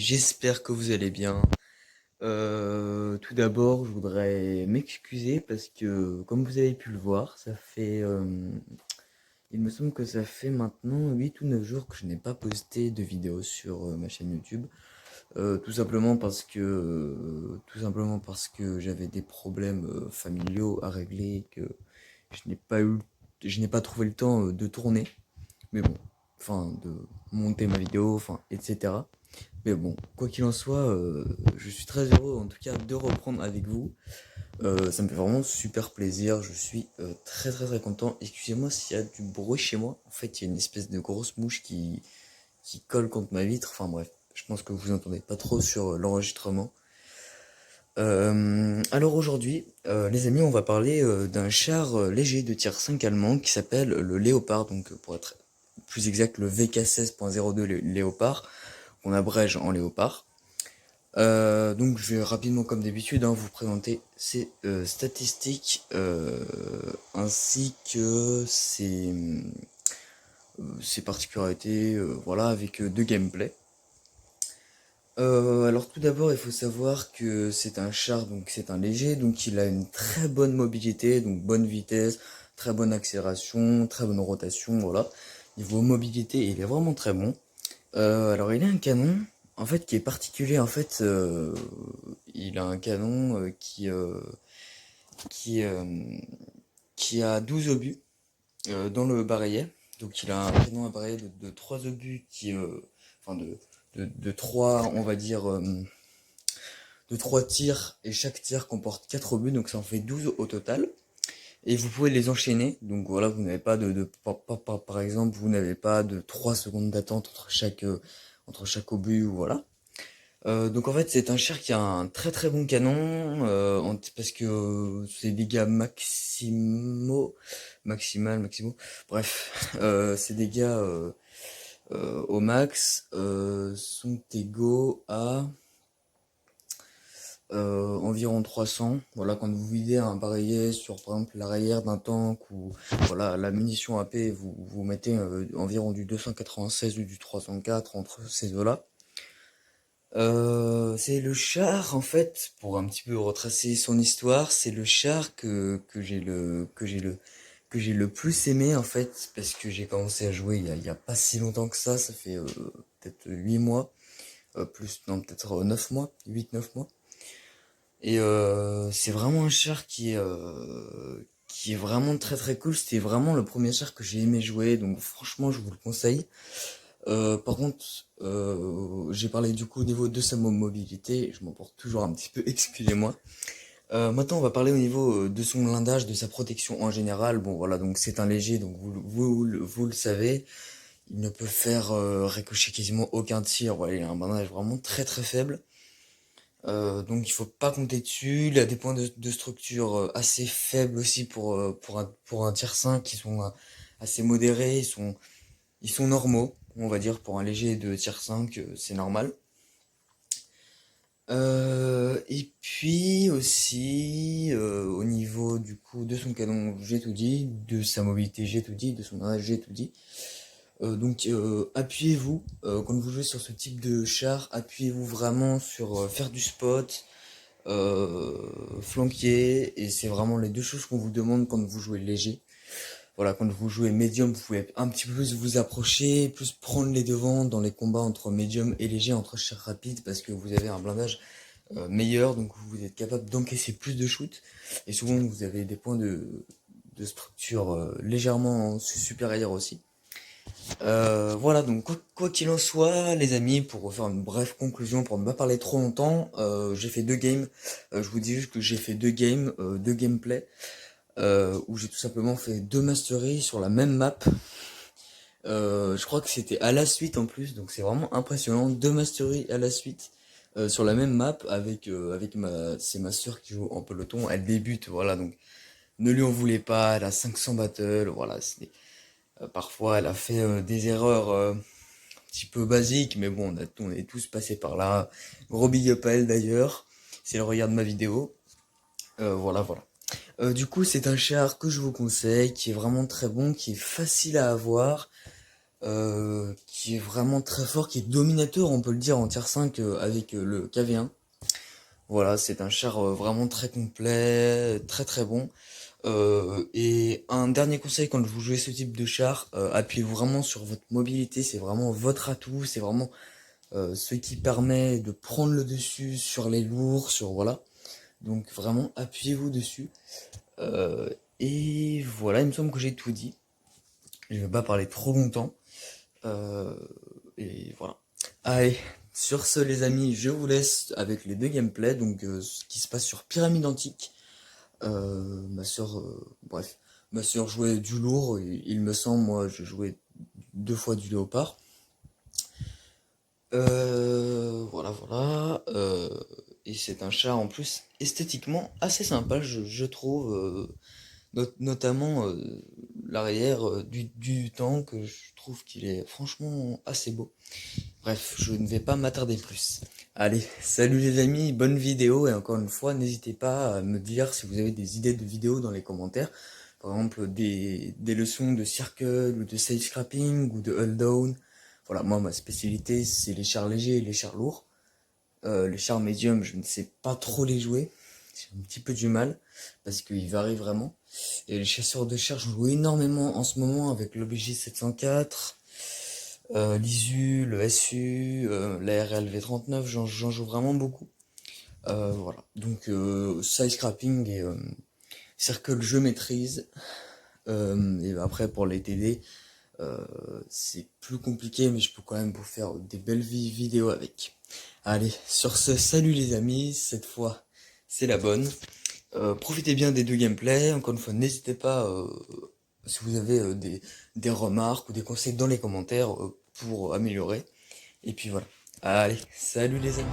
j'espère que vous allez bien. Tout d'abord, je voudrais m'excuser parce que, comme vous avez pu le voir, il me semble que ça fait maintenant 8 ou 9 jours que je n'ai pas posté de vidéo sur ma chaîne YouTube. Tout simplement parce que j'avais des problèmes familiaux à régler et que je n'ai pas eu, je n'ai pas trouvé le temps de tourner. Mais bon, enfin, de monter ma vidéo, enfin, etc. Mais bon, quoi qu'il en soit, je suis très heureux en tout cas de reprendre avec vous. Ça me fait vraiment super plaisir, je suis très très très content. Excusez-moi s'il y a du bruit chez moi. En fait, il y a une espèce de grosse mouche qui colle contre ma vitre. Enfin bref, je pense que vous entendez pas trop sur l'enregistrement. Alors aujourd'hui, les amis, on va parler d'un char léger de tir 5 allemand qui s'appelle le Léopard, donc pour être plus exact, le VK16.02 Léopard, qu'on abrège en Léopard. Donc je vais rapidement comme d'habitude vous présenter ses statistiques ainsi que ses particularités voilà avec deux gameplays. Alors tout d'abord il faut savoir que c'est un char, donc c'est un léger, donc il a une très bonne mobilité, donc bonne vitesse, très bonne accélération, très bonne rotation, voilà. Niveau mobilité il est vraiment très bon. Alors il a un canon en fait qui est particulier en fait. Il a un canon qui, euh, qui a 12 obus dans le barillet. Donc il a un canon à barillet de 3 obus enfin de 3 on va dire de 3 tirs, et chaque tir comporte 4 obus, donc ça en fait 12 au total. Et vous pouvez les enchaîner, donc voilà, vous n'avez pas par exemple, vous n'avez pas de 3 secondes d'attente entre chaque obus, ou voilà. Donc en fait c'est un char qui a un très très bon canon, parce que ses dégâts maximaux, bref, ses dégâts au max sont égaux à environ 300. Voilà, quand vous videz un barillet sur par exemple l'arrière d'un tank, ou voilà la munition AP, vous mettez environ du 296 ou du 304 entre ces deux-là. C'est le char, en fait, pour un petit peu retracer son histoire, c'est le char que j'ai le plus aimé, en fait, parce que j'ai commencé à jouer il y a pas si longtemps que ça fait peut-être 8 mois, plus, non, peut-être 9 mois, 8 9 mois. Et c'est vraiment un char qui est vraiment très très cool. C'était vraiment le premier char que j'ai aimé jouer, donc franchement, je vous le conseille. Par contre, j'ai parlé du coup au niveau de sa mobilité, je m'emporte toujours un petit peu, excusez-moi. Maintenant, on va parler au niveau de son blindage, de sa protection en général. Bon, voilà, donc c'est un léger, donc vous le savez, il ne peut faire ricocher quasiment aucun tir. Voilà, il a un blindage vraiment très très faible. Donc il faut pas compter dessus. Il a des points de structure assez faibles aussi pour un tier 5 qui sont assez modérés. Ils sont normaux, on va dire, pour un léger de tier 5, c'est normal. Et puis aussi, au niveau du coup de son canon, j'ai tout dit, de sa mobilité, j'ai tout dit, de son âge, j'ai tout dit. Donc appuyez-vous, quand vous jouez sur ce type de char, appuyez-vous vraiment sur faire du spot, flanquer, et c'est vraiment les deux choses qu'on vous demande quand vous jouez léger. Voilà, quand vous jouez médium, vous pouvez un petit peu plus vous approcher, plus prendre les devants dans les combats entre médium et léger, entre chars rapides, parce que vous avez un blindage meilleur, donc vous êtes capable d'encaisser plus de shoots, et souvent vous avez des points de structure légèrement supérieurs aussi. Voilà, donc quoi qu'il en soit, les amis, pour faire une brève conclusion, pour ne pas parler trop longtemps, j'ai fait deux games. Je vous dis juste que j'ai fait deux games, deux gameplays, où j'ai tout simplement fait deux masteries sur la même map. Je crois que c'était à la suite en plus, donc c'est vraiment impressionnant. Deux masteries à la suite sur la même map avec c'est ma soeur qui joue en peloton. Elle débute, voilà, donc ne lui en voulez pas. Elle a 500 battles, voilà. Parfois, elle a fait des erreurs un petit peu basiques, mais bon, on est tous passés par là. Gros big up à elle d'ailleurs, si elle regarde ma vidéo. Voilà, voilà. Du coup, c'est un char que je vous conseille, qui est vraiment très bon, qui est facile à avoir. qui est vraiment très fort, qui est dominateur, on peut le dire, en tier 5 avec le KV1. Voilà, c'est un char vraiment très complet, très très bon. Et un dernier conseil quand vous jouez ce type de char, appuyez vraiment sur votre mobilité, c'est vraiment votre atout, c'est vraiment ce qui permet de prendre le dessus sur les lourds, sur voilà. Donc vraiment appuyez-vous dessus. Euh, et voilà, il me semble que j'ai tout dit. Je vais pas parler trop longtemps. Euh, et voilà. Allez, sur ce les amis, je vous laisse avec les deux gameplays, donc ce qui se passe sur Pyramide Antique. Ma soeur, bref, ma soeur jouait du lourd, il me semble, moi je jouais 2 fois du léopard. Voilà, voilà. Et c'est un char en plus esthétiquement assez sympa, je trouve. Notamment l'arrière du tank, je trouve qu'il est franchement assez beau. Bref, je ne vais pas m'attarder plus. Allez, salut les amis, bonne vidéo, et encore une fois, n'hésitez pas à me dire si vous avez des idées de vidéos dans les commentaires. Par exemple, des leçons de circle, ou de side scrapping, ou de hull down. Voilà, moi, ma spécialité, c'est les chars légers et les chars lourds. Les chars médiums, je ne sais pas trop les jouer. J'ai un petit peu du mal, parce qu'ils varient vraiment. Et les chasseurs de chars, je joue énormément en ce moment avec l'OBJ 704, l'ISU, le SU, la RLV 39, j'en joue vraiment beaucoup. Voilà, donc side scrapping et circle je maîtrise. Et après pour les TD, c'est plus compliqué, mais je peux quand même vous faire des belles vidéos avec. Allez, sur ce, salut les amis, cette fois c'est la bonne. Profitez bien des deux gameplays. Encore une fois, n'hésitez pas si vous avez des remarques ou des conseils dans les commentaires pour améliorer. Et puis voilà. Allez, salut les amis.